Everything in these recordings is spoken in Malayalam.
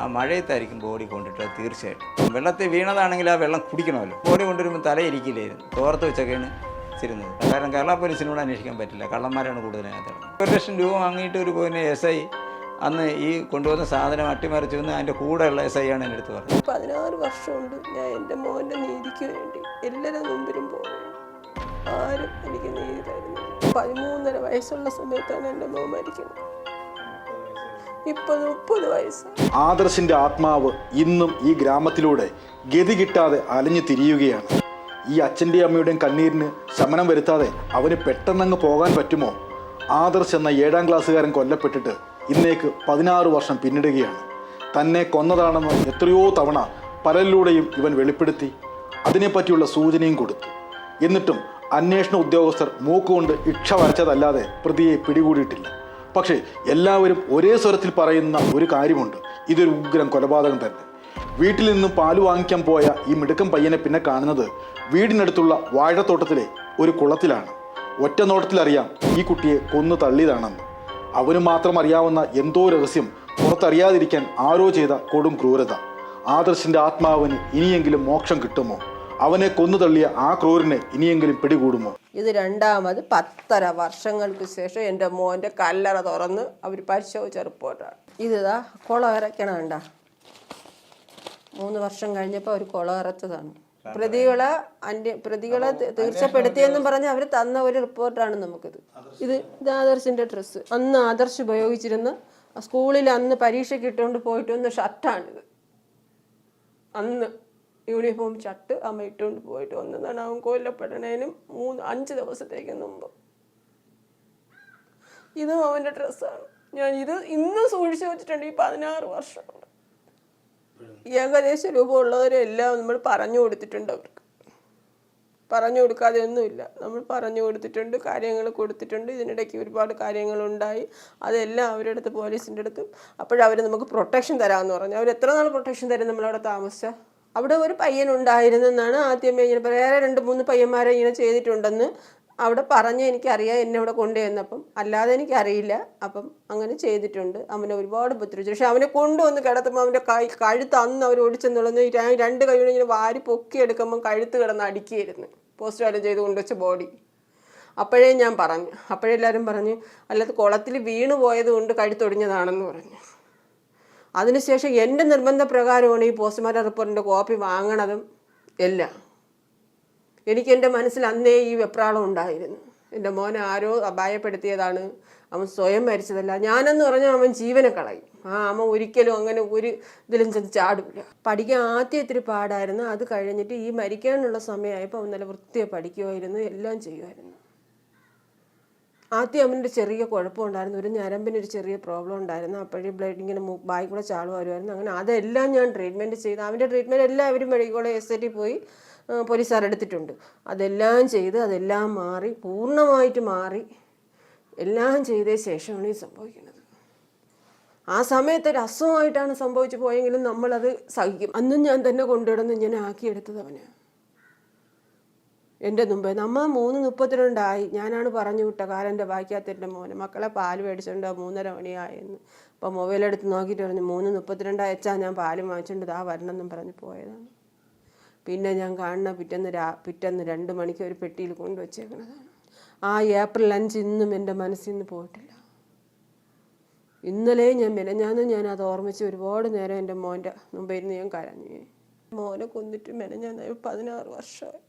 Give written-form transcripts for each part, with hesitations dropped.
ആ മഴയത്തായിരിക്കും ബോഡി കൊണ്ടിട്ട് തീർച്ചയായിട്ടും. വെള്ളത്തിൽ വീണതാണെങ്കിൽ ആ വെള്ളം കുടിക്കണമല്ലോ. ബോഡി കൊണ്ടുവരുമ്പോൾ തലയിരിക്കില്ലായിരുന്നു, തോർത്ത് വെച്ചൊക്കെയാണ് ഇരുന്നത്. കാരണം കേരള പോലീസിനോട് അന്വേഷിക്കാൻ പറ്റില്ല, കള്ളന്മാരാണ് കൂടുതലായിട്ട്. 1,00,000 രൂപ വാങ്ങിയിട്ട് ഒരു എസ് ഐ അന്ന് ഈ കൊണ്ടുവന്ന സാധനം അട്ടിമറിച്ചു എന്ന് അതിൻ്റെ കൂടെയുള്ള SI ആണ് എൻ്റെ അടുത്ത് പറഞ്ഞത്. 16 വർഷമുണ്ട് ഞാൻ എൻ്റെ മോൻ്റെ നീതിക്ക് വേണ്ടി എല്ലാവരുടെ മുമ്പിലും പോകും. ആരും എനിക്ക് നീതി തരുന്നില്ല. 13.5 വയസ്സുള്ള സമയത്താണ് എൻ്റെ മോൻ മരിക്കുന്നത്. ഇപ്പോൾ 30 വയസ്സ്. ആദർശിന്റെ ആത്മാവ് ഇന്നും ഈ ഗ്രാമത്തിലൂടെ ഗതി കിട്ടാതെ അലഞ്ഞു തിരിയുകയാണ്. ഈ അച്ഛൻ്റെയും അമ്മയുടെയും കണ്ണീരിന് ശമനം വരുത്താതെ അവന് പെട്ടെന്നങ്ങ് പോകാൻ പറ്റുമോ? ആദർശ് എന്ന 7ാം ക്ലാസ്സുകാരൻ കൊല്ലപ്പെട്ടിട്ട് ഇന്നേക്ക് 16 വർഷം പിന്നിടുകയാണ്. തന്നെ കൊന്നതാണെന്ന് എത്രയോ തവണ പലരിലൂടെയും ഇവൻ വെളിപ്പെടുത്തി, അതിനെപ്പറ്റിയുള്ള സൂചനയും കൊടുത്തു. എന്നിട്ടും അന്വേഷണ ഉദ്യോഗസ്ഥർ മൂക്കുകൊണ്ട് ഇക്ഷ വരച്ചതല്ലാതെ പ്രതിയെ പിടികൂടിയിട്ടില്ല. പക്ഷേ എല്ലാവരും ഒരേ സ്വരത്തിൽ പറയുന്ന ഒരു കാര്യമുണ്ട്: ഇതൊരു ഉഗ്രം കൊലപാതകം തന്നെ. വീട്ടിൽ നിന്നും പാല് വാങ്ങിക്കാൻ പോയ ഈ മിടുക്കൻ പയ്യനെ പിന്നെ കാണുന്നത് വീടിനടുത്തുള്ള വാഴത്തോട്ടത്തിലെ ഒരു കുളത്തിലാണ്. ഒറ്റ നോട്ടത്തിലറിയാം ഈ കുട്ടിയെ കൊന്നു തള്ളിയതാണെന്ന്. അവന് മാത്രം അറിയാവുന്ന എന്തോ രഹസ്യം പുറത്തറിയാതിരിക്കാൻ ആരോ ചെയ്ത കൊടും ക്രൂരത. ആദർശിന്റെ ആത്മാവിന് ഇനിയെങ്കിലും മോക്ഷം കിട്ടുമോ? അവനെ കൊന്നു തള്ളിയ ആ ക്രൂരനെ ഇനിയെങ്കിലും പിടികൂടുമോ? ഇത് രണ്ടാമത് 10.5 വർഷങ്ങൾക്ക് ശേഷം എൻ്റെ മോൻ്റെ കല്ലറ തുറന്ന് അവർ പരിശോധിച്ച റിപ്പോർട്ടാണ്. ഇതാ കുളം ഇറക്കണണ്ട. 3 വർഷം കഴിഞ്ഞപ്പോൾ അവർ കുളം ഇറച്ചതാണ്. പ്രതികളെ തീർച്ചപ്പെടുത്തിയെന്നും പറഞ്ഞ് അവർ തന്ന ഒരു റിപ്പോർട്ടാണ് നമുക്കിത്. ഇത് ആദർശിൻ്റെ ഡ്രസ്സ്. അന്ന് ആദർശ് ഉപയോഗിച്ചിരുന്ന സ്കൂളിൽ അന്ന് പരീക്ഷയ്ക്ക് ഇട്ടുകൊണ്ട് പോയിട്ട് വന്ന ഷർട്ടാണിത്. അന്ന് യൂണിഫോം ഷർട്ട് അമ്മ ഇട്ടുകൊണ്ട് പോയിട്ട് വന്നതാണ് അവൻ കൊല്ലപ്പെടണേനും 5 ദിവസത്തേക്ക് മുമ്പ്. ഇതും അവൻ്റെ ഡ്രസ്സാണ്. ഞാൻ ഇത് ഇന്നും സൂക്ഷിച്ചു വെച്ചിട്ടുണ്ട്. ഈ 16 വർഷം ഏകദേശ രൂപമുള്ളവരെല്ലാം നമ്മൾ പറഞ്ഞു കൊടുത്തിട്ടുണ്ട്. അവർക്ക് പറഞ്ഞു കൊടുക്കാതെ ഒന്നുമില്ല. നമ്മൾ പറഞ്ഞു കൊടുത്തിട്ടുണ്ട്, കാര്യങ്ങൾ കൊടുത്തിട്ടുണ്ട്. ഇതിനിടയ്ക്ക് ഒരുപാട് കാര്യങ്ങളുണ്ടായി. അതെല്ലാം അവരുടെ അടുത്ത്, പോലീസിൻ്റെ അടുത്തും. അപ്പോഴവർ നമുക്ക് പ്രൊട്ടക്ഷൻ തരാമെന്ന് പറഞ്ഞു. അവർ എത്ര നാൾ പ്രൊട്ടക്ഷൻ തരും നമ്മളവിടെ താമസിച്ച? അവിടെ ഒരു പയ്യനുണ്ടായിരുന്നെന്നാണ് ആദ്യമേ ഇങ്ങനെ വേറെ 2-3 പയ്യന്മാരെ ഇങ്ങനെ ചെയ്തിട്ടുണ്ടെന്ന് അവിടെ പറഞ്ഞ് എനിക്കറിയാം. എന്നെ അവിടെ കൊണ്ടുവന്നപ്പം അല്ലാതെ എനിക്കറിയില്ല. അപ്പം അങ്ങനെ ചെയ്തിട്ടുണ്ട്. അവനെ ഒരുപാട് ഉപദ്രവിച്ചു. പക്ഷെ അവനെ കൊണ്ടുവന്ന് കിടത്തുമ്പോൾ അവൻ്റെ കഴുത്ത് അന്ന് അവർ ഓടിച്ചെന്നുള്ളത് 2 കൈയോടെ ഇങ്ങനെ വാരി പൊക്കിയെടുക്കുമ്പം കഴുത്ത് കിടന്ന് അടിക്കുകയായിരുന്നു. പോസ്റ്റ്മോർട്ടം ചെയ്ത് കൊണ്ടുവച്ച ബോഡി. അപ്പോഴേ ഞാൻ പറഞ്ഞു, അപ്പോഴെല്ലാവരും പറഞ്ഞു അല്ലാതെ കുളത്തിൽ വീണു പോയത് കൊണ്ട് കഴുത്തൊടിഞ്ഞതാണെന്ന് പറഞ്ഞു. അതിനുശേഷം എൻ്റെ നിർബന്ധപ്രകാരമാണ് ഈ പോസ്റ്റ്മോർട്ടം റിപ്പോർട്ടിൻ്റെ കോപ്പി വാങ്ങണതും എല്ലാം. എനിക്ക് എൻ്റെ മനസ്സിൽ അന്നേ ഈ വെപ്രാളം ഉണ്ടായിരുന്നു. എൻ്റെ മോനെ ആരോ അപായപ്പെടുത്തിയതാണ്, അവൻ സ്വയം മരിച്ചതല്ല. ഞാനെന്ന് പറഞ്ഞാൽ അവൻ ജീവനെ കളയും. അവൻ ഒരിക്കലും അങ്ങനെ ഒരു ഇതിലും ചാടില്ല. പഠിക്കാൻ ആദ്യം ഇത്തിരി പാടായിരുന്നു. അത് കഴിഞ്ഞിട്ട് ഈ മരിക്കാനുള്ള സമയമായപ്പോൾ അവൻ നല്ല വൃത്തിയെ പഠിക്കുമായിരുന്നു, എല്ലാം ചെയ്യുമായിരുന്നു. ആദ്യം അവൻ്റെ ചെറിയ കുഴപ്പമുണ്ടായിരുന്നു. ഒരു ഞരമ്പിനൊരു ചെറിയ പ്രോബ്ലം ഉണ്ടായിരുന്നു. അപ്പോഴേ ബ്ലഡ് ഇങ്ങനെ ബായി കൂടെ ചാള് വരുമായിരുന്നു. അങ്ങനെ അതെല്ലാം ഞാൻ ട്രീറ്റ്മെൻറ്റ് ചെയ്ത് അവൻ്റെ ട്രീറ്റ്മെൻറ്റ് എല്ലാവരും മെഡിക്കൽ കോളേജ് SIT പോയി പോലീസുകാർ എടുത്തിട്ടുണ്ട്. അതെല്ലാം ചെയ്ത് അതെല്ലാം മാറി, പൂർണ്ണമായിട്ട് മാറി, എല്ലാം ചെയ്ത ശേഷമാണ് ഈ സംഭവിക്കുന്നത്. ആ സമയത്ത് ഒരു അസുഖമായിട്ടാണ് സംഭവിച്ചു പോയെങ്കിലും നമ്മളത് സഹിക്കും. അന്നും ഞാൻ തന്നെ കൊണ്ടുവിടുന്ന് ഇങ്ങനെ ആക്കിയെടുത്തത് അവന്. എൻ്റെ മുമ്പേ 3:32 ഞാനാണ് പറഞ്ഞു വിട്ട കാലൻ്റെ ബാക്കിയകത്ത് എൻ്റെ മോനെ മക്കളെ പാല് മേടിച്ചുകൊണ്ട് 3:30 മണിയായെന്ന്. അപ്പോൾ മൊബൈലെടുത്ത് നോക്കിയിട്ട് പറഞ്ഞു 3:32 അയച്ചാൽ ഞാൻ പാല് വാങ്ങിച്ചുകൊണ്ട് വരണമെന്നും പറഞ്ഞ് പോയതാണ്. പിന്നെ ഞാൻ കാണുന്ന പിറ്റേന്ന് 2 മണിക്ക് ഒരു പെട്ടിയിൽ കൊണ്ടുവച്ചേക്കണതാണ്. ആ ഏപ്രിൽ 5 ഇന്നും എൻ്റെ മനസ്സിൽ നിന്ന് പോയിട്ടില്ല. ഇന്നലെ ഞാൻ അത് ഓർമ്മിച്ച് ഒരുപാട് നേരം എൻ്റെ മോൻ്റെ മുമ്പിൽ നിന്ന് ഞാൻ കരഞ്ഞു. മോനെ കൊന്നിട്ട് ഞാൻ 16 വർഷമായി.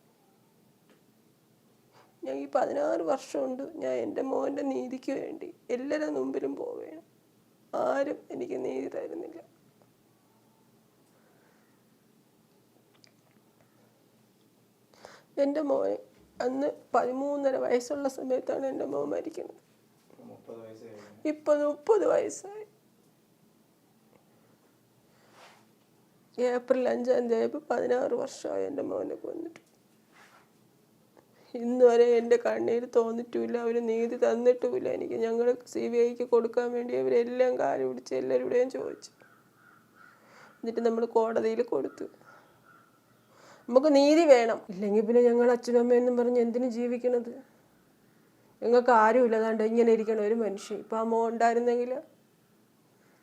ഞാൻ ഈ 16 വർഷമുണ്ട് ഞാൻ എൻ്റെ മോൻ്റെ നീതിക്ക് വേണ്ടി എല്ലാവരുടെ മുമ്പിലും പോവുകയാണ്. ആരും എനിക്ക് നീതി തരുന്നില്ല. എൻ്റെ മോൻ അന്ന് 13.5 വയസ്സുള്ള സമയത്താണ് എൻ്റെ മോൻ മരിക്കുന്നത്. ഇപ്പോൾ 30 വയസ്സായി. ഏപ്രിൽ 5-ാം തീയതി 16 വർഷമായി എൻ്റെ മോനെ കൊന്നിട്ട്. ഇന്ന് വരെ എൻ്റെ കണ്ണീര് തോന്നിട്ടുമില്ല. അവർ നീതി തന്നിട്ടുമില്ല എനിക്ക്. ഞങ്ങൾ CBIക്ക് കൊടുക്കാൻ വേണ്ടി അവരെല്ലാം കാല് പിടിച്ച് എല്ലാവരുടെയും ചോദിച്ചു. എന്നിട്ട് നമ്മൾ കോടതിയിൽ കൊടുത്തു. നമുക്ക് നീതി വേണം. ഇല്ലെങ്കിൽ പിന്നെ ഞങ്ങൾ അച്ഛനും അമ്മയെന്നും പറഞ്ഞ് എന്തിനു ജീവിക്കണത്? ഞങ്ങൾക്ക് ആരുമില്ല. അതാണ്ട് ഇങ്ങനെ ഇരിക്കണ ഒരു മനുഷ്യൻ. ഇപ്പം ആ മോൻ ഉണ്ടായിരുന്നെങ്കിൽ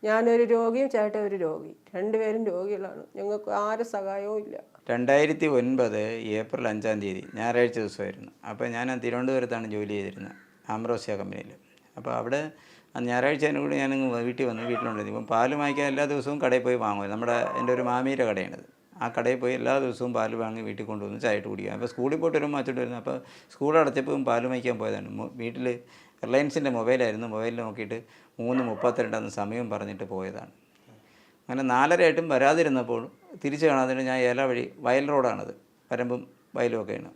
ഞാനൊരു രോഗിയും ചേട്ടൻ ഒരു രോഗി, രണ്ടുപേരും രോഗികളാണ്. ഞങ്ങൾക്ക് ആരും സഹായവും ഇല്ല. 2009 ഏപ്രിൽ 5-ാം തീയതി ഞായറാഴ്ച ദിവസമായിരുന്നു. അപ്പോൾ ഞാൻ തിരുവനന്തപുരത്താണ് ജോലി ചെയ്തിരുന്നത്, ആംബ്രോസിയ കമ്പനിയിൽ. അപ്പോൾ അവിടെ ഞായറാഴ്ച കൂടി ഞാനങ്ങ് വീട്ടിൽ വന്ന് വീട്ടിലുണ്ടായിരുന്നു. ഇപ്പം പാല് വാങ്ങിക്കാൻ എല്ലാ ദിവസവും കടയിൽ പോയി വാങ്ങുമായിരുന്നു. എൻ്റെ ഒരു മാമിയുടെ കടയാണിത്. ആ കടയിൽ പോയി എല്ലാ ദിവസവും പാല് വാങ്ങി വീട്ടിൽ കൊണ്ടുവന്ന് ചായയിട്ട് കുടിക്കുക. അപ്പോൾ സ്കൂളിൽ പോയിട്ട് വരുമ്പോൾ അച്ചോട്ട് വരുന്നത്. അപ്പോൾ സ്കൂൾ അടച്ചപ്പോൾ പാല് വാങ്ങിക്കാൻ പോയതാണ്. വീട്ടിൽ റിലയൻസിൻ്റെ മൊബൈലായിരുന്നു. മൊബൈലിൽ നോക്കിയിട്ട് 3:32 സമയം പറഞ്ഞിട്ട് പോയതാണ്. അങ്ങനെ 4:30 വരാതിരുന്നപ്പോൾ തിരിച്ച് കാണാതിന് ഞാൻ ഏല വഴി, വയൽ റോഡാണത്, വരമ്പും വയലും ഒക്കെയാണ്.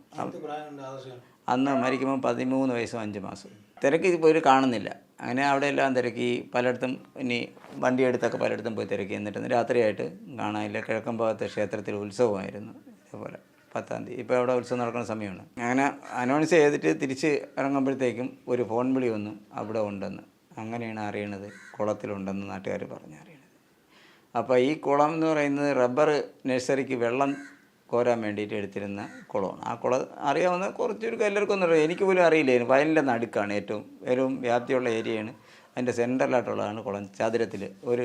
അന്ന് മരിക്കുമ്പോൾ 13 വയസ്സും 5 മാസം. തിരക്ക് ഇപ്പോൾ ഒരു കാണുന്നില്ല. അങ്ങനെ അവിടെ എല്ലാം തിരക്കി, പലയിടത്തും ഇനി വണ്ടി എടുത്തൊക്കെ പലയിടത്തും പോയി തിരക്കി. എന്നിട്ട് രാത്രിയായിട്ട് കാണാനില്ല. കിഴക്കൻ ഭാഗത്തെ ക്ഷേത്രത്തിൽ ഉത്സവമായിരുന്നു ഇതേപോലെ 10-ാം തീയതി. ഇപ്പോൾ അവിടെ ഉത്സവം നടക്കുന്ന സമയമാണ്. അങ്ങനെ അനൗൺസ് ചെയ്തിട്ട് തിരിച്ച് ഇറങ്ങുമ്പോഴത്തേക്കും ഒരു ഫോൺ വിളി വന്നു, അവിടെ ഉണ്ടെന്ന്. അങ്ങനെയാണ് അറിയണത് കുളത്തിലുണ്ടെന്ന് നാട്ടുകാർ പറഞ്ഞറിയണത്. അപ്പോൾ ഈ കുളം എന്ന് പറയുന്നത് റബ്ബർ നഴ്സറിക്ക് വെള്ളം കോരാൻ വേണ്ടിയിട്ട് എടുത്തിരുന്ന കുളമാണ്. ആ കുളം അറിയാവുന്ന കുറച്ചൊരു എല്ലാവർക്കും ഒന്നും അറിയാം, എനിക്ക് പോലും അറിയില്ലായിരുന്നു. വയലിൻ്റെ നടുക്കാണ്, ഏറ്റവും വ്യാപ്തിയുള്ള ഏരിയയാണ്. അതിൻ്റെ സെൻറ്ററിലായിട്ടുള്ളതാണ് കുളം. ചതുരത്തിൽ ഒരു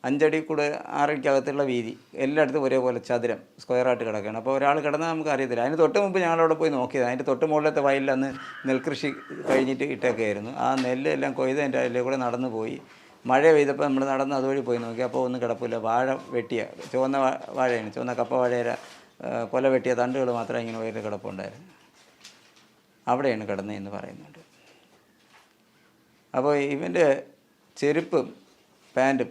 5 അടി കൂടെ 6 അടിക്കകത്തുള്ള വീതി, എല്ലായിടത്തും ഒരേപോലെ ചതുരം സ്ക്വയറായിട്ട് കിടക്കുകയാണ്. അപ്പോൾ ഒരാൾ കിടന്നാൽ നമുക്ക് അറിയത്തില്ല. അതിന് തൊട്ട് മുമ്പ് ഞങ്ങളവിടെ പോയി നോക്കിയത്. അതിൻ്റെ തൊട്ട് മുകളിലത്തെ വയലിൽ അന്ന് നെൽകൃഷി കഴിഞ്ഞിട്ട് ഇട്ടൊക്കെയായിരുന്നു. ആ നെല്ല് എല്ലാം കൊയ്ത് അതിൻ്റെ അതിലേ കൂടെ നടന്നു പോയി. മഴ പെയ്തപ്പോൾ നമ്മൾ നടന്ന് അതുവഴി പോയി നോക്കി. അപ്പോൾ ഒന്നും കിടപ്പില്ല. വാഴ വെട്ടിയ ചുവന്ന വാഴയാണ്, ചുവന്ന കപ്പ വാഴയുടെ കൊല വെട്ടിയ തണ്ടുകൾ മാത്രമേ ഇങ്ങനെ വയലിൽ കിടപ്പുണ്ടായിരുന്നു. അവിടെയാണ് കിടന്നതെന്ന് പറയുന്നുണ്ട്. അപ്പോൾ ഇവൻ്റെ ചെരുപ്പും പാൻറ്റും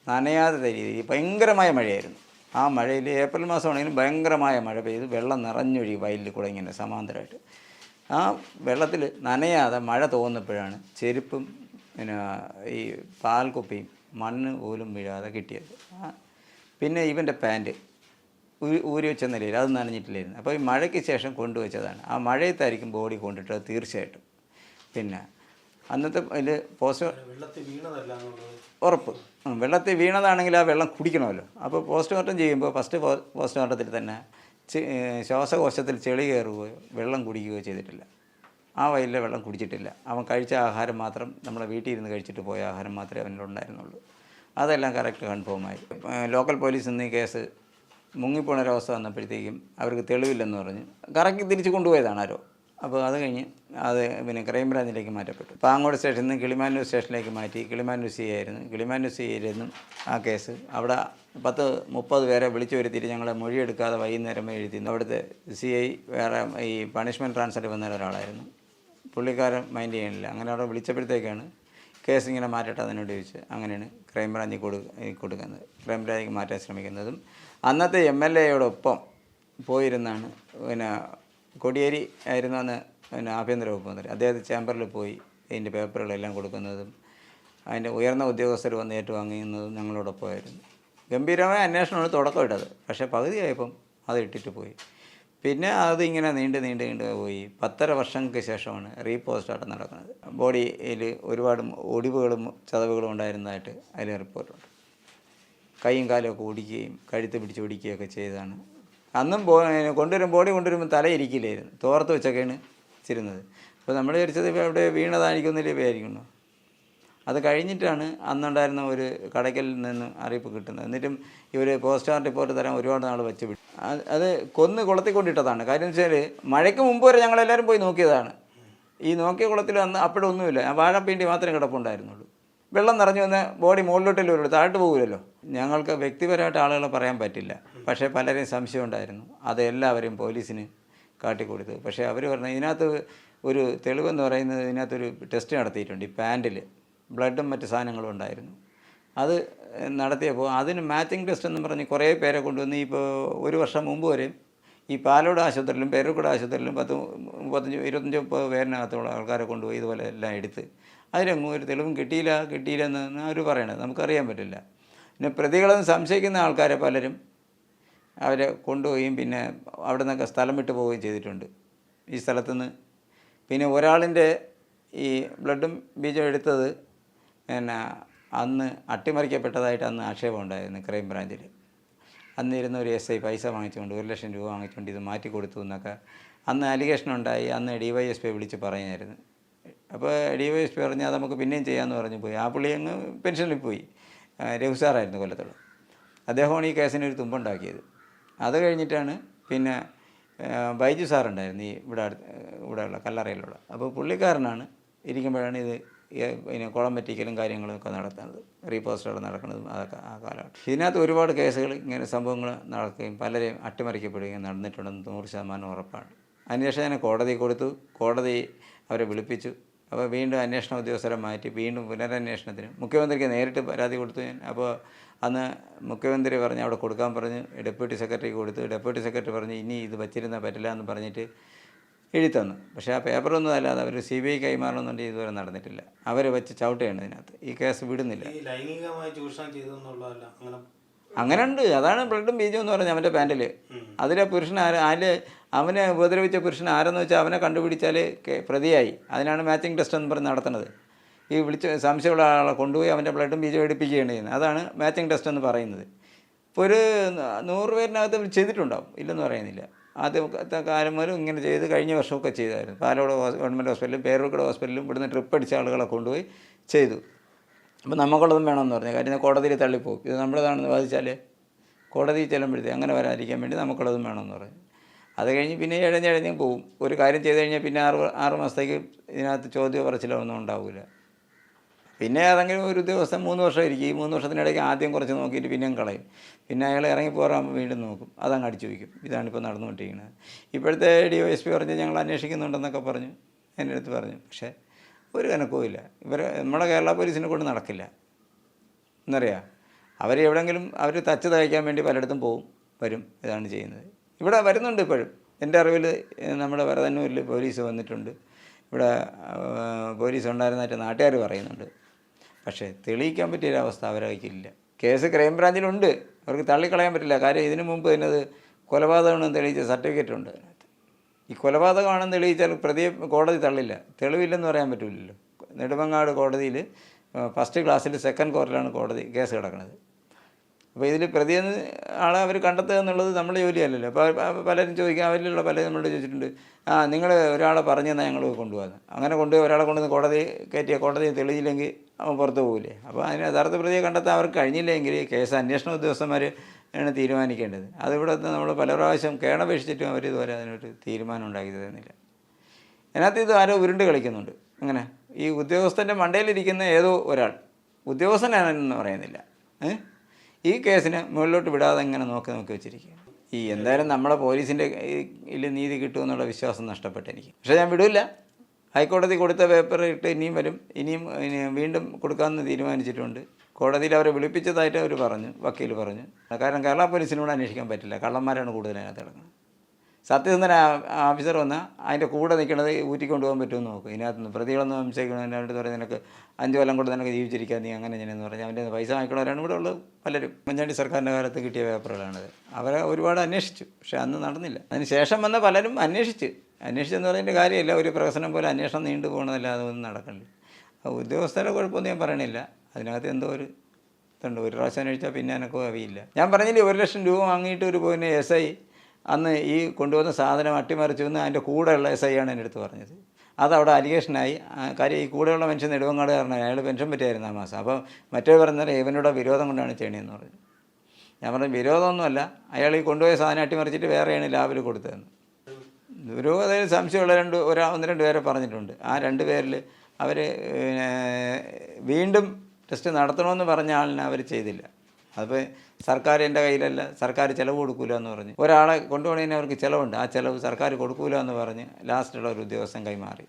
നനയാതെ രീതിയിൽ ഭയങ്കരമായ മഴയായിരുന്നു. ആ മഴയിൽ ഏപ്രിൽ മാസമാണെങ്കിലും ഭയങ്കരമായ മഴ പെയ്ത് വെള്ളം നിറഞ്ഞൊഴുകി വയലിൽ കൂടെ ഇങ്ങനെ സമാന്തരമായിട്ട്. ആ വെള്ളത്തിൽ നനയാതെ മഴ തോന്നുമ്പോഴാണ് ചെരുപ്പും പിന്നെ ഈ പാൽക്കുപ്പിയും മണ്ണ് പോലും വീഴാതെ കിട്ടിയത്. പിന്നെ ഇവൻ്റെ പാൻറ്റ് ഊരി വെച്ച നിലയിൽ അത് നനഞ്ഞിട്ടില്ലായിരുന്നു. അപ്പോൾ ഈ മഴയ്ക്ക് ശേഷം കൊണ്ടുവച്ചതാണ്. ആ മഴയത്തായിരിക്കും ബോഡി കൊണ്ടിട്ടത് തീർച്ചയായിട്ടും. പിന്നെ അന്നത്തെ അതിൽ ഉറപ്പ്, വെള്ളത്തിൽ വീണതാണെങ്കിൽ ആ വെള്ളം കുടിക്കണമല്ലോ. അപ്പോൾ പോസ്റ്റ്മോർട്ടം ചെയ്യുമ്പോൾ ഫസ്റ്റ് പോസ്റ്റ്മോർട്ടത്തിൽ തന്നെ ശ്വാസകോശത്തിൽ ചെളി കയറുകയോ വെള്ളം കുടിക്കുകയോ ചെയ്തിട്ടില്ല. ആ വയലിലെ വെള്ളം കുടിച്ചിട്ടില്ല. അവൻ കഴിച്ച ആഹാരം മാത്രം, നമ്മളെ വീട്ടിൽ ഇരുന്ന് കഴിച്ചിട്ട് പോയ ആഹാരം മാത്രമേ അവനിലുണ്ടായിരുന്നുള്ളൂ. അതെല്ലാം കറക്റ്റ് കൺഫേമായി. ലോക്കൽ പോലീസ് ഇന്ന് ഈ കേസ് മുങ്ങിപ്പോണൊരവസ്ഥ വന്നപ്പോഴത്തേക്കും അവർക്ക് തെളിവില്ലെന്ന് പറഞ്ഞ് കറക്റ്റ് തിരിച്ച് കൊണ്ടുപോയതാണ് ആരോ. അപ്പോൾ അത് കഴിഞ്ഞ് അത് പിന്നെ ക്രൈംബ്രാഞ്ചിലേക്ക് മാറ്റപ്പെട്ടു. പാങ്ങോട് സ്റ്റേഷനിൽ നിന്ന് കിളിമാനൂർ സ്റ്റേഷനിലേക്ക് മാറ്റി. കിളിമാനൂർ സി ആയിരുന്നു. കിളിമാനൂർ സി ആയിരുന്നു ആ കേസ്. അവിടെ 10-30 പേരെ വിളിച്ചു വരുത്തിയിട്ട് ഞങ്ങളെ മൊഴിയെടുക്കാതെ വൈകുന്നേരം എഴുതി. അവിടുത്തെ CI വേറെ ഈ പണിഷ്മെൻറ്റ് ട്രാൻസ്ഫർ വന്ന ഒരാളായിരുന്നു. പുള്ളിക്കാരൻ മൈൻഡ് ചെയ്യണില്ല. അങ്ങനെ അവിടെ വിളിച്ചപ്പോഴത്തേക്കാണ് കേസ് ഇങ്ങനെ മാറ്റട്ടെ അതിനോട് ചോദിച്ച് അങ്ങനെയാണ് ക്രൈംബ്രാഞ്ചിൽ കൊടുക്കുന്നത്, ക്രൈംബ്രാഞ്ചിക്ക് മാറ്റാൻ ശ്രമിക്കുന്നതും. അന്നത്തെ MLAയോടൊപ്പം പോയിരുന്നാണ് പിന്നെ കോടിയേരി ആയിരുന്നു അന്ന് പിന്നെ ആഭ്യന്തര വകുപ്പ് മന്ത്രി. അദ്ദേഹത്തെ ചേംബറിൽ പോയി ഇതിൻ്റെ പേപ്പറുകളെല്ലാം കൊടുക്കുന്നതും അതിൻ്റെ ഉയർന്ന ഉദ്യോഗസ്ഥർ വന്ന് ഏറ്റുവാങ്ങുന്നതും ഞങ്ങളോടൊപ്പമായിരുന്നു. ഗംഭീരമായ അന്വേഷണമാണ് തുടക്കം ഇട്ടത്. പക്ഷേ പകുതിയായപ്പം അത് ഇട്ടിട്ട് പോയി. പിന്നെ അതിങ്ങനെ നീണ്ട് പോയി. 10.5 വർഷങ്ങൾക്ക് ശേഷമാണ് റീപോസ്റ്റ്മോർട്ടം നടക്കുന്നത്. ബോഡിയിൽ ഒരുപാട് ഒടിവുകളും ചതവുകളും ഉണ്ടായിരുന്നതായിട്ട് അതിൽ റിപ്പോർട്ടുണ്ട്. കൈയും കാലുമൊക്കെ ഒടിക്കുകയും കഴുത്ത് പിടിച്ച് ഒടിക്കുകയൊക്കെ ചെയ്തതാണ്. അന്നും ബോഡി കൊണ്ടുവരുമ്പോൾ തലയിരിക്കില്ലായിരുന്നു, തോർത്ത് വെച്ചൊക്കെയാണ് ചിരുന്നത്. അപ്പോൾ നമ്മൾ വിചാരിച്ചത് ഇപ്പോൾ എവിടെ വീണതായിരിക്കുന്നില്ലേ ആയിരിക്കുന്നു. അത് കഴിഞ്ഞിട്ടാണ് അന്നുണ്ടായിരുന്ന ഒരു കടയ്ക്കലിൽ നിന്ന് അറിയിപ്പ് കിട്ടുന്നത്. എന്നിട്ടും ഇവർ പോസ്റ്റ്മോർട്ടം റിപ്പോർട്ട് തരാൻ ഒരുപാട് നാൾ വെച്ച് വിട്ടു. അത് കൊന്ന് കൊണ്ടിട്ടതാണ്. കാര്യം എന്ന് വെച്ചാൽ മഴയ്ക്ക് മുമ്പ് വരെ ഞങ്ങളെല്ലാവരും പോയി നോക്കിയതാണ്. ഈ നോക്കിയ കുളത്തിൽ അന്ന് അപ്പോഴൊന്നുമില്ല, വാഴപ്പീണ്ടി മാത്രമേ കിടപ്പുണ്ടായിരുന്നുള്ളൂ. വെള്ളം നിറഞ്ഞു വന്ന് ബോഡി മുകളിലോട്ടല്ലേ വരുള്ളൂ, താഴോട്ട് പോകില്ലല്ലോ. ഞങ്ങൾക്ക് വ്യക്തിപരമായിട്ട് ആളുകളെ പറയാൻ പറ്റില്ല. പക്ഷേ പലരെയും സംശയം ഉണ്ടായിരുന്നു. അത് എല്ലാവരെയും പോലീസിന് കാട്ടിക്കൊടുത്തു. പക്ഷേ അവർ പറഞ്ഞു ഇതിനകത്ത് ഒരു തെളിവെന്ന് പറയുന്നത് ഇതിനകത്തൊരു ടെസ്റ്റ് നടത്തിയിട്ടുണ്ട്. ഈ പാൻറ്റിൽ ബ്ലഡും മറ്റ് സാധനങ്ങളും ഉണ്ടായിരുന്നു. അത് നടത്തിയപ്പോൾ അതിന് മാച്ചിങ് ടെസ്റ്റ് എന്ന് പറഞ്ഞ് കുറേ പേരെ കൊണ്ടുവന്ന് ഇപ്പോൾ 1 വർഷം മുമ്പ് വരെയും ഈ പാലോട് ആശുപത്രിയിലും പേരൂർക്കട ആശുപത്രിയിലും 25-30 പേരിനകത്തുള്ള ആൾക്കാരെ കൊണ്ടുപോയി ഇതുപോലെ എല്ലാം എടുത്ത് അതിനൊന്നും ഒരു തെളിവും കിട്ടിയില്ലെന്ന് അവർ പറയണത് നമുക്കറിയാൻ പറ്റില്ല. പിന്നെ പ്രതികളെന്ന് സംശയിക്കുന്ന ആൾക്കാരെ പലരും അവരെ കൊണ്ടുപോവുകയും പിന്നെ അവിടെ നിന്നൊക്കെ സ്ഥലം വിട്ടു പോവുകയും ചെയ്തിട്ടുണ്ട് ഈ സ്ഥലത്തുനിന്ന്. പിന്നെ ഒരാളിൻ്റെ ഈ ബ്ലഡും ബീജം എടുത്തത് പിന്നെ അന്ന് അട്ടിമറിക്കപ്പെട്ടതായിട്ട് അന്ന് ആക്ഷേപം ഉണ്ടായിരുന്നു ക്രൈംബ്രാഞ്ചിൽ. അന്നിരുന്ന ഒരു SI പൈസ വാങ്ങിച്ചുകൊണ്ട് 1 ലക്ഷം രൂപ വാങ്ങിച്ചുകൊണ്ട് ഇത് മാറ്റി കൊടുത്തു എന്നൊക്കെ അന്ന് അലിഗേഷൻ ഉണ്ടായി. അന്ന് DYSP വിളിച്ച് പറഞ്ഞായിരുന്നു. അപ്പോൾ DYSP പറഞ്ഞാൽ അത് നമുക്ക് പിന്നെയും ചെയ്യാമെന്ന് പറഞ്ഞു പോയി. ആ പുള്ളി അങ്ങ് പെൻഷനിൽ പോയി. രഘു സാറായിരുന്നു കൊല്ലത്തുള്ള. അദ്ദേഹമാണ് ഈ കേസിന് ഒരു തുമ്പുണ്ടാക്കിയത്. അത് കഴിഞ്ഞിട്ടാണ് പിന്നെ ബൈജു സാറുണ്ടായിരുന്നു ഈ ഇവിടെയുള്ള കല്ലറയിലുള്ള. അപ്പോൾ പുള്ളിക്കാരനാണ് ഇരിക്കുമ്പോഴാണ് ഇത് പിന്നെ കുളം പറ്റിക്കലും കാര്യങ്ങളും ഒക്കെ നടത്തുന്നത്, റീപോസ്റ്റുകൾ നടക്കുന്നതും അതൊക്കെ ആ കാലഘട്ടം. ഇതിനകത്ത് ഒരുപാട് കേസുകൾ ഇങ്ങനെ സംഭവങ്ങൾ നടക്കുകയും പലരെയും അട്ടിമറിക്കപ്പെടുകയും നടന്നിട്ടുണ്ടെന്ന് 100% ഉറപ്പാണ്. അതിനുശേഷം ഞാൻ കോടതി കൊടുത്തു, കോടതി അവരെ വിളിപ്പിച്ചു. അപ്പോൾ വീണ്ടും അന്വേഷണ ഉദ്യോഗസ്ഥരെ മാറ്റി വീണ്ടും പുനരന്വേഷണത്തിന് മുഖ്യമന്ത്രിക്ക് നേരിട്ട് പരാതി കൊടുത്തു ഞാൻ. അപ്പോൾ അന്ന് മുഖ്യമന്ത്രി പറഞ്ഞ് അവിടെ കൊടുക്കാൻ പറഞ്ഞ് ഡെപ്യൂട്ടി സെക്രട്ടറിക്ക് കൊടുത്തു. ഡെപ്യൂട്ടി സെക്രട്ടറി പറഞ്ഞ് ഇനി ഇത് വച്ചിരുന്നാൽ പറ്റില്ല എന്ന് പറഞ്ഞിട്ട് എഴുതി തന്നു. പക്ഷേ ആ പേപ്പറൊന്നും അല്ലാതെ അവർ CBI കൈമാറണമെന്നുണ്ടെങ്കിൽ ഇതുവരെ നടന്നിട്ടില്ല. അവരെ വെച്ച് ചവിട്ടുകയാണ് ഇതിനകത്ത്. ഈ കേസ് വിടുന്നില്ല. ലൈംഗികമായി ചൂഷണം ചെയ്തെന്നുള്ളതല്ല അങ്ങനെ ഉണ്ട്. അതാണ് ബ്ലഡും ബീജം എന്ന് പറഞ്ഞത് അവൻ്റെ പാൻറ്റിൽ. അതിലെ പുരുഷൻ അവനെ ഉപദ്രവിച്ച പുരുഷൻ ആരെന്ന് വെച്ചാൽ അവനെ കണ്ടുപിടിച്ചാൽ പ്രതിയായി. അതിനാണ് മാച്ചിങ് ടെസ്റ്റ് എന്ന് പറഞ്ഞ് നടത്തുന്നത്. ഈ സംശയമുള്ള ആളെ കൊണ്ടുപോയി അവൻ്റെ ബ്ലഡും ബീജം എടുപ്പിക്കുകയാണ് ചെയ്യുന്നത്. അതാണ് മാച്ചിങ് ടെസ്റ്റ് എന്ന് പറയുന്നത്. ഇപ്പോൾ ഒരു 100 പേരിനകത്ത് ചെയ്തിട്ടുണ്ടാവും, ഇല്ലെന്ന് പറയുന്നില്ല. ആദ്യത്തെ കാലം മുതൽ ഇങ്ങനെ ചെയ്ത് കഴിഞ്ഞ വർഷമൊക്കെ ചെയ്തായിരുന്നു. പാലോട് ഗവൺമെൻറ് ഹോസ്പിറ്റലും പേരൂർക്കട ഹോസ്പിറ്റലും ഇവിടുന്ന് ട്രിപ്പ് അടിച്ച ആളുകളെ കൊണ്ടുപോയി ചെയ്തു. അപ്പോൾ നമുക്കുള്ളതും വേണമെന്ന് പറഞ്ഞു. കാര്യം കോടതിയിൽ തള്ളിപ്പോകും. ഇത് നമ്മുടേതാണെന്ന് വാദിച്ചാൽ കോടതിയിൽ ചെല്ലുമ്പോഴത്തേക്ക് അങ്ങനെ വരാതിരിക്കാൻ വേണ്ടി നമുക്കുള്ളതും വേണമെന്ന് പറഞ്ഞു. അത് കഴിഞ്ഞ് പിന്നെ ഇഴഞ്ഞ് പോവും. ഒരു കാര്യം ചെയ്ത് കഴിഞ്ഞാൽ പിന്നെ 6 മാസത്തേക്ക് ഇതിനകത്ത് ചോദ്യമോ പറച്ചിലോ ഒന്നും ഉണ്ടാവില്ല. പിന്നെ ഏതെങ്കിലും ഒരു ദിവസം 3 വർഷം ഇരിക്കും. ഈ 3 വർഷത്തിനിടയ്ക്ക് ആദ്യം കുറച്ച് നോക്കിയിട്ട് പിന്നെയും കളയും. പിന്നെ അയാൾ ഇറങ്ങിപ്പോറാകുമ്പോൾ വീണ്ടും നോക്കും. അതങ്ങ് അടിച്ചു വയ്ക്കും. ഇതാണിപ്പോൾ നടന്നുകൊണ്ടിരിക്കുന്നത്. ഇപ്പോഴത്തെ DYSP പറഞ്ഞ് ഞങ്ങൾ അന്വേഷിക്കുന്നുണ്ടെന്നൊക്കെ പറഞ്ഞു, എൻ്റെ അടുത്ത് പറഞ്ഞു. പക്ഷേ ഒരു കണക്കുമില്ല. നമ്മുടെ കേരള പോലീസിനെ കൊണ്ട് നടക്കില്ല എന്നറിയാം. എവിടെയെങ്കിലും അവർ തച്ച് തയ്ക്കാൻ വേണ്ടി പലയിടത്തും വരും. ഇതാണ് ചെയ്യുന്നത്. ഇവിടെ വരുന്നുണ്ട് ഇപ്പോഴും. എൻ്റെ അറിവിൽ നമ്മുടെ വരതന്നൂരിൽ പോലീസ് വന്നിട്ടുണ്ട്. ഇവിടെ പോലീസ് ഉണ്ടായിരുന്നതായിട്ട് നാട്ടുകാർ പറയുന്നുണ്ട്. പക്ഷേ തെളിയിക്കാൻ പറ്റിയൊരവസ്ഥ അവരെ കയ്യിലില്ല. കേസ് ക്രൈംബ്രാഞ്ചിലുണ്ട്, അവർക്ക് തള്ളിക്കളയാൻ പറ്റില്ല. കാര്യം ഇതിനു മുമ്പ് അതിനത് കൊലപാതകമാണെന്ന് തെളിയിച്ച സർട്ടിഫിക്കറ്റ് ഉണ്ട് അതിനകത്ത്. ഈ കൊലപാതകമാണെന്ന് തെളിയിച്ചാൽ പ്രതിയെ കോടതി തള്ളില്ല. തെളിവില്ലെന്ന് പറയാൻ പറ്റില്ലല്ലോ. നെടുമങ്ങാട് കോടതിയിൽ ഫസ്റ്റ് ക്ലാസ്സിൽ സെക്കൻഡ് കോർട്ടിലാണ് കോടതി കേസ് കിടക്കുന്നത്. അപ്പോൾ ഇതിൽ പ്രതിയെന്ന് ആളെ അവർ കണ്ടെത്തുക എന്നുള്ളത് നമ്മുടെ ജോലിയല്ലല്ലോ. അപ്പോൾ പലരും ചോദിക്കുക, അവരിലുള്ള പലരും നമ്മളോട് ചോദിച്ചിട്ടുണ്ട്, നിങ്ങൾ ഒരാളെ പറഞ്ഞു തന്നാൽ ഞങ്ങൾ കൊണ്ടുപോകാമെന്ന്. അങ്ങനെ കൊണ്ടുപോയി ഒരാളെ കൊണ്ടുവന്ന് കോടതി കയറ്റിയ കോടതി തെളിയില്ലെങ്കിൽ അവൻ പുറത്ത് പോകില്ലേ. അപ്പോൾ അതിന് യഥാർത്ഥ പ്രതിയെ കണ്ടെത്താൻ അവർക്ക് കഴിഞ്ഞില്ലെങ്കിൽ കേസ് അന്വേഷണ ഉദ്യോഗസ്ഥന്മാർ ആണ് തീരുമാനിക്കേണ്ടത്. അതിവിടെ നമ്മൾ പല പ്രാവശ്യം കേണപേക്ഷിച്ചിട്ടും അവർ ഇതുവരെ അതിനൊരു തീരുമാനം ഉണ്ടാക്കി തരുന്നില്ല. അതിനകത്ത് ഇത് ആരോ ഉരുണ്ട് കളിക്കുന്നുണ്ട്. അങ്ങനെ ഈ ഉദ്യോഗസ്ഥൻ്റെ മണ്ടയിലിരിക്കുന്ന ഏതോ ഒരാൾ, ഉദ്യോഗസ്ഥനാണെന്ന് പറയുന്നില്ല, ഈ കേസിനെ മുകളിലോട്ട് വിടാതെ ഇങ്ങനെ നോക്കി വെച്ചിരിക്കുക. ഈ എന്തായാലും നമ്മളെ പോലീസിൻ്റെ നീതി കിട്ടുമെന്നുള്ള വിശ്വാസം നഷ്ടപ്പെട്ടു എനിക്ക്. പക്ഷേ ഞാൻ വിടില്ല. ഹൈക്കോടതി കൊടുത്ത പേപ്പർ ഇട്ട് ഇനിയും വരും. ഇനിയും വീണ്ടും കൊടുക്കാമെന്ന് തീരുമാനിച്ചിട്ടുണ്ട്. കോടതിയിൽ അവരെ വിളിപ്പിച്ചതായിട്ട് അവർ പറഞ്ഞു, വക്കീൽ പറഞ്ഞു. കാരണം കേരള പോലീസിനോട് അന്വേഷിക്കാൻ പറ്റില്ല. കള്ളന്മാരാണ് കൂടുതൽ അതിനകത്ത് കിടക്കുന്നത്. സത്യസന്ധന ഓഫീസർ വന്നാൽ അതിൻ്റെ കൂടെ നിൽക്കുന്നത് ഊറ്റിക്കൊണ്ട് പോകാൻ പറ്റുമെന്ന് നോക്കും. ഇതിനകത്ത് പ്രതികളൊന്നും സംശയിക്കണമെന്ന് പറഞ്ഞാൽ നിനക്ക് 5 കൊല്ലം കൊണ്ട് നിനക്ക് ജീവിച്ചിരിക്കാൻ നീ അങ്ങനെ ഞാനെന്ന് പറഞ്ഞാൽ അവൻ്റെ പൈസ വാങ്ങിക്കണവരാണ് ഇവിടെ ഉള്ളത് പലരും. ഉമ്മൻചാണ്ടി സർക്കാരിൻ്റെ കാലത്ത് കിട്ടിയ പേപ്പറുകളാണത്. അവരെ ഒരുപാട് അന്വേഷിച്ചു, പക്ഷേ അന്ന് നടന്നില്ല. അതിന് ശേഷം വന്ന പലരും അന്വേഷിച്ചെന്ന് പറയുന്നതിൻ്റെ കാര്യമില്ല. ഒരു പ്രഹസനം പോലെ അന്വേഷണം നീണ്ടു പോകണതല്ല, അതൊന്നും നടക്കണില്ല. ഉദ്യോഗസ്ഥരുടെ കുഴപ്പമൊന്നും ഞാൻ പറയണില്ല. അതിനകത്ത് എന്തോ ഒരു ഇതുണ്ട്. ഒരു പ്രാവശ്യം അന്വേഷിച്ചാൽ പിന്നെ എനക്കോ അറിയില്ല. ഞാൻ പറഞ്ഞില്ലേ 1 ലക്ഷം രൂപ വാങ്ങിയിട്ട് ഒരു പോയിന് SI അന്ന് ഈ കൊണ്ടുവന്ന സാധനം അട്ടിമറിച്ചു എന്ന് അതിൻ്റെ കൂടെയുള്ള SI ആണ് എൻ്റെ അടുത്ത് പറഞ്ഞത്. അതവിടെ അലിഗേഷനായി. കാര്യം ഈ കൂടെയുള്ള മനുഷ്യൻ നെടുവങ്ങാടുകാരനായി, അയാൾ പെൻഷൻ പറ്റിയായിരുന്നു ആ മാസം. അപ്പോൾ മറ്റേ പറഞ്ഞാൽ ഇവനോട് വിരോധം കൊണ്ടാണ് ചെയ്യണമെന്ന് പറഞ്ഞു. ഞാൻ പറഞ്ഞു വിരോധമൊന്നുമല്ല, അയാൾ ഈ കൊണ്ടുപോയ സാധനം അട്ടിമറിച്ചിട്ട് വേറെയാണ് ലാബിൽ കൊടുത്തതെന്ന്. ഒരു അതായത് സംശയമുള്ള 1-2 പേരെ പറഞ്ഞിട്ടുണ്ട്. ആ 2 പേരിൽ അവർ വീണ്ടും ടെസ്റ്റ് നടത്തണമെന്ന് പറഞ്ഞ ആളിനെ അവർ ചെയ്തില്ല. അപ്പോൾ സർക്കാർ എൻ്റെ കയ്യിലല്ല, സർക്കാർ ചിലവ് കൊടുക്കില്ല എന്ന് പറഞ്ഞ് ഒരാളെ കൊണ്ടുപോകണതിന് അവർക്ക് ചിലവുണ്ട്. ആ ചിലവ് സർക്കാർ കൊടുക്കില്ല എന്ന് പറഞ്ഞ് ലാസ്റ്റുള്ള ഒരു ഉദ്യോഗസ്ഥൻ കൈമാറി.